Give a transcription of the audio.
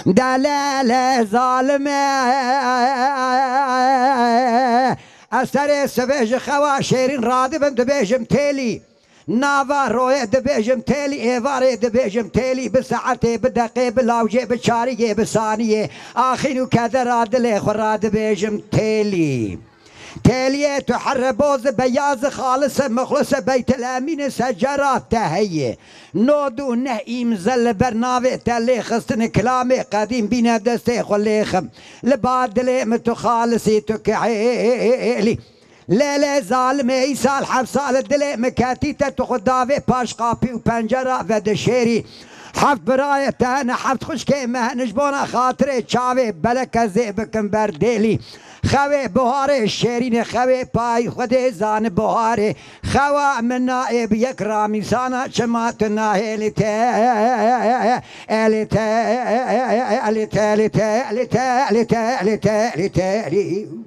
دلال ظالم أسر سبيج خوا شيرين رادبم دبيجم تيلي نافا روي دبيجم تيلي ايفاري دبيجم تيلي بساعتي بدقي بلاوجي بشاري بثانية آخين كذا رادلي خرا دبيجم تيلي تالية تحربوز بياز خالص مخلص بيت الأمين سجرات تهية نودو نهيم زل برنامج تلي خصن كلامي قديم بينا دستي خليخم لبعد لي متخالصي تكعيلي لا ظالمي سال حفصال دلي مكاتيتا تخدافي باش قابي وبنجرة ودشيري حفت براية أنا حفت خشكي مهنجبونا خاطري تشاوي بلك زيبكم برديلي خوي بهاري شيرين خوي باي خدي زان بهاري خوا من نائب يكرامي سانا شماتنا هلتا هلتا هلتا هلتا هلتا هلتا هلتا